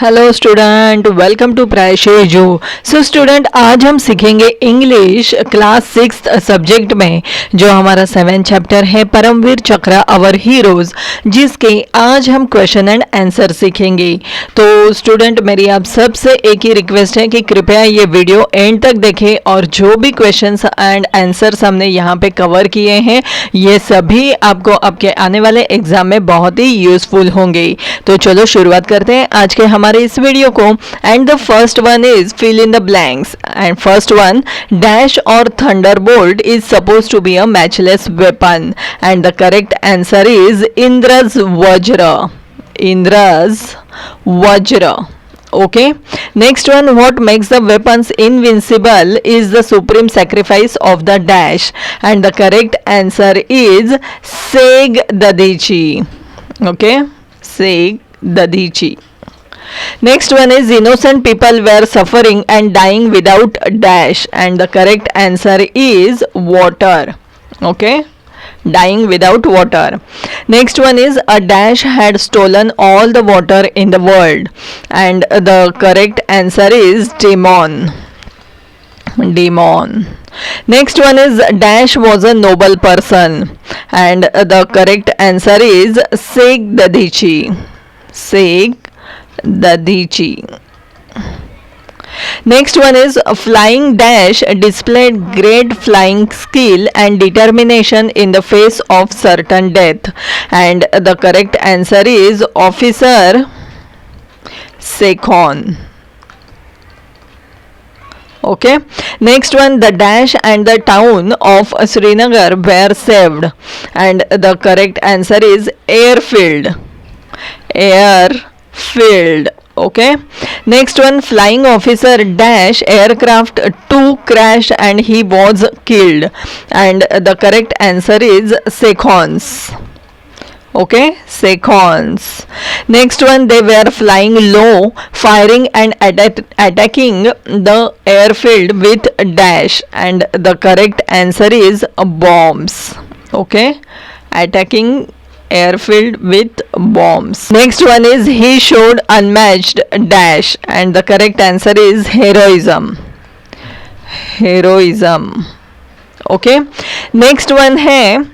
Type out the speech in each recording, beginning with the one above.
Hello student, welcome to प्रायशेजू। So student, आज हम सीखेंगे इंग्लिश क्लास 6 सब्जेक्ट में जो हमारा 7 चैप्टर है परमवीर चक्र अवर हीरोज, जिसके आज हम क्वेश्चन एंड आंसर सीखेंगे। तो स्टूडेंट, मेरी आप सबसे एक ही रिक्वेस्ट है कि कृपया ये वीडियो एंड तक देखें और जो भी क्वेश्चंस एंड आंसर्स हमने यहाँ पे कवर किए हैं ये सभी आपको आपके आने वाले एग्जाम में बहुत ही यूजफुल होंगे। तो चलो शुरुआत करते हैं आज के हमारे इस वीडियो को। And the first one is fill in the blanks. And first one, dash or thunderbolt is suppose to be a matchless weapon and the correct answer is Indra's vajra. Indra's वज्र। Okay, next one, what makes the weapons invincible is the supreme sacrifice of the dash and the correct answer is Seg Dadichi. Okay, Seg Dadichi. Next one is innocent people were suffering and dying without dash and the correct answer is water. Okay, dying without water. Next one is a dash had stolen all the water in the world and the correct answer is demon. Demon. Next one is dash was a noble person and the correct answer is Seg Dadichi. Seg Dadichi. Next one is flying dash displayed great flying skill and determination in the face of certain death and the correct answer is officer Sekhon. Okay, next one, the dash and the town of Srinagar were saved and the correct answer is airfield. Airfield. Okay, next one, flying officer dash aircraft 2 crashed and he was killed and the correct answer is Sekhons. Okay, Sekhons. Next one, they were flying low, firing and attacking the airfield with dash and the correct answer is bombs. Okay, attacking airfield with bombs. Next one is he showed unmatched dash and the correct answer is heroism. Heroism. Okay, next one है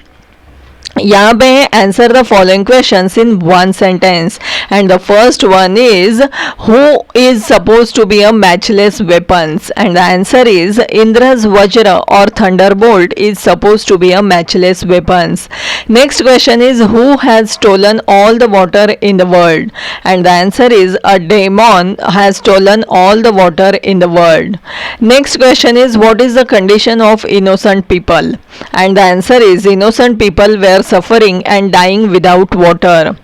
यहाँ पे answer the following questions in one sentence and the first one is who is suppose to be a matchless weapons and the answer is Indra's vajra or thunderbolt is suppose to be a matchless weapons. Next question is who has stolen all the water in the world and the answer is a demon has stolen all the water in the world. Next question is what is the condition of innocent people and the answer is innocent people were suffering and dying without water.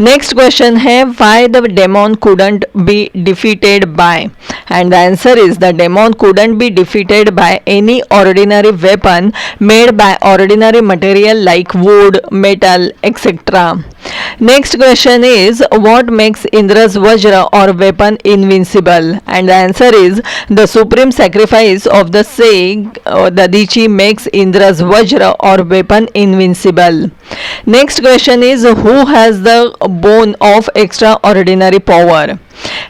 Next question है why the demon couldn't be defeated by and the answer is the demon couldn't be defeated by any ordinary weapon made by ordinary material like wood, metal, etc. Next question is what makes Indra's Vajra or weapon invincible and the answer is the supreme sacrifice of the Seg Dadichi makes Indra's Vajra or weapon invincible. Next question is who has the bone of extraordinary power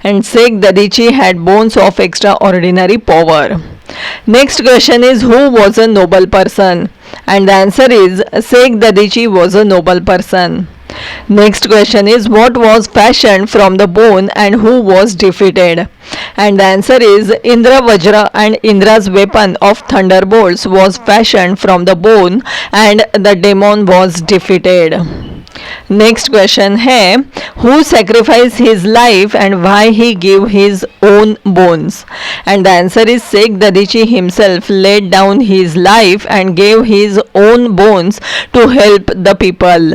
and Seg Dadichi had bones of extraordinary power. Next question is who was a noble person and the answer is Seg Dadichi was a noble person. Next question is what was fashioned from the bone and who was defeated and the answer is Indra Vajra and Indra's weapon of thunderbolts was fashioned from the bone and the demon was defeated. Next question है who sacrificed his life and why he gave his own bones and the answer is Seg Dadichi himself laid down his life and gave his own bones to help the people.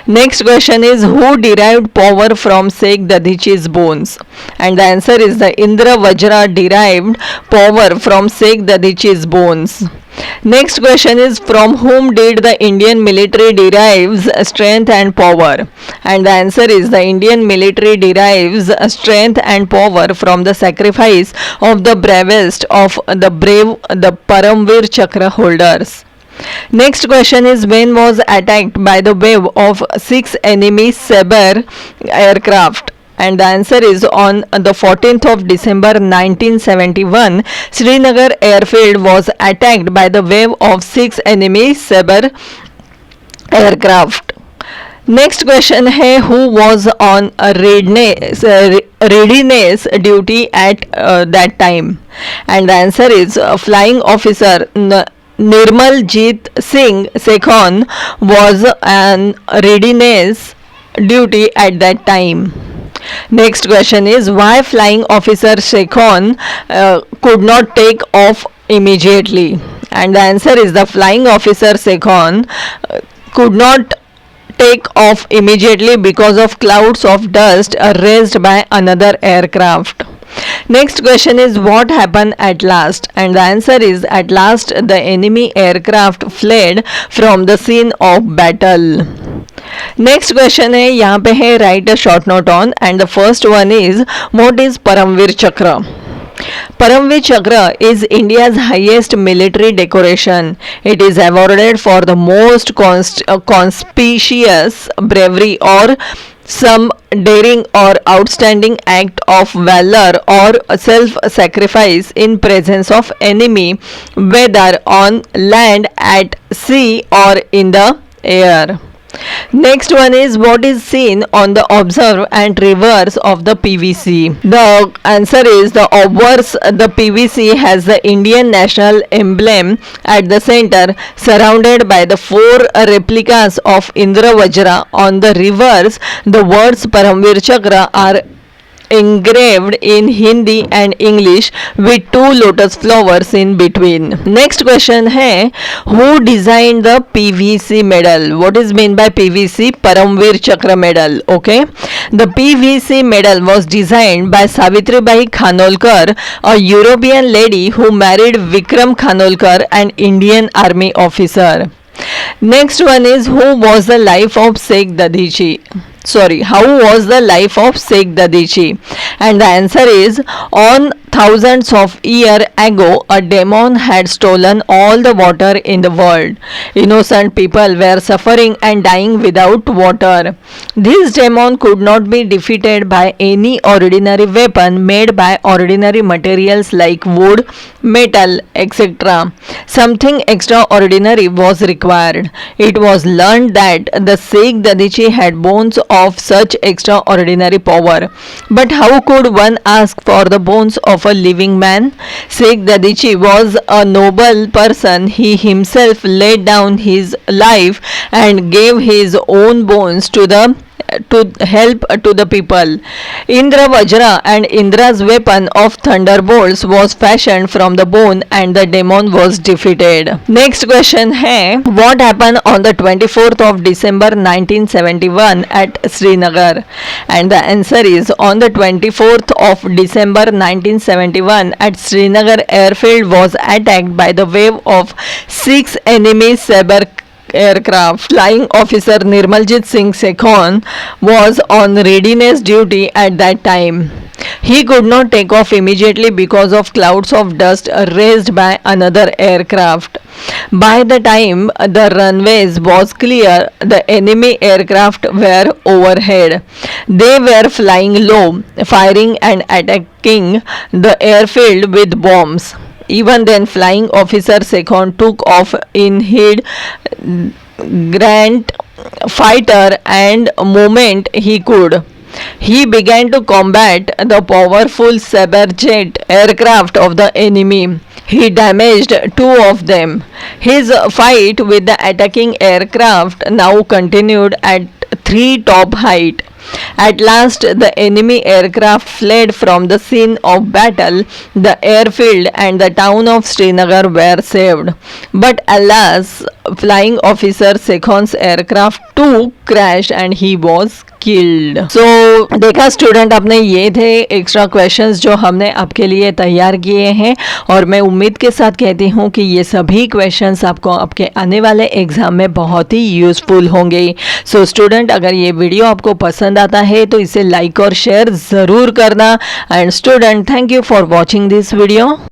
Next question is who derived power from Seg Dadichi's bones and the answer is the Indra Vajra derived power from Seg Dadichi's bones. Next question is from whom did the Indian military derives strength and power and the answer is the Indian military derives strength and power from the sacrifice of the bravest of the brave the Paramveer Chakra holders. Next question is when was attacked by the wave of 6 enemy Sabre aircraft And the answer is on the 14th of December 1971, Srinagar airfield was attacked by the wave of 6 enemy Sabre aircraft. Next question है who was on readiness duty at that time, and the answer is flying officer Nirmaljeet Singh Sekhon was on readiness duty at that time. Next question is why flying officer Sekhon could not take off immediately, and the answer is the flying officer Sekhon could not take off immediately because of clouds of dust raised by another aircraft. Next question is what happened at last, and the answer is at last the enemy aircraft fled from the scene of battle. Next question है यहाँ पे है write a short note on, and the first one is what is Paramveer Chakra. Paramveer Chakra is India's highest military decoration. It is awarded for the most conspicuous bravery or some daring or outstanding act of valor or self-sacrifice in presence of enemy, whether on land, at sea or in the air. Next one is what is seen on the obverse and reverse of the PVC. The answer is the obverse. The PVC has the Indian national emblem at the center, surrounded by the 4 replicas of Indra Vajra. On the reverse, the words Paramveer Chakra are engraved in Hindi and English with 2 lotus flowers in between. Next question है who designed the PVC medal? What is meant by PVC? Paramveer Chakra medal. Okay, the PVC medal was designed by Savitribai Khanolkar, a European lady who married Vikram Khanolkar, an Indian army officer. Next one is who was the life of Sheikh Dadichi? How was the life of Sheikh Dadichi? And the answer is on thousands of years ago a demon had stolen all the water in the world. Innocent people were suffering and dying without water. This demon could not be defeated by any ordinary weapon made by ordinary materials like wood, metal, etc. Something extraordinary was required. It was learned that the Sheikh Dadichi had bones of such extraordinary power. But how could one ask for the bones of a living man? Sheikh Dadichi was a noble person. He himself laid down his life and gave his own bones to help to the people. Indra Vajra and Indra's weapon of thunderbolts was fashioned from the bone and the demon was defeated. Next question है what happened on the 24th of December 1971 at Srinagar, and the answer is on the 24th of December 1971 at Srinagar airfield was attacked by the wave of 6 enemy Sabre aircraft. Flying officer Nirmaljeet Singh Sekhon was on readiness duty at that time. He could not take off immediately because of clouds of dust raised by another aircraft. By the time the runways was clear, the enemy aircraft were overhead. They were flying low, firing and attacking the airfield with bombs. Even then, flying officer Sekhon took off in his grand fighter and moment he could. He began to combat the powerful Sabre jet aircraft of the enemy. He damaged 2 of them. His fight with the attacking aircraft now continued at 3 top height. At last, the enemy aircraft fled from the scene of battle. The airfield and the town of Srinagar were saved. But alas, flying officer Sekhon's aircraft too crashed and he was killed. So देखा student, अपने ये थे extra questions जो हमने आपके लिए तैयार किए हैं, और मैं उम्मीद के साथ कहती हूँ कि ये सभी क्वेश्चंस आपको आपके आने वाले एग्जाम में बहुत ही यूजफुल होंगे. सो स्टूडेंट, अगर ये वीडियो आपको पसंद आता है तो इसे लाइक और शेयर ज़रूर करना. And student, thank you for watching this video.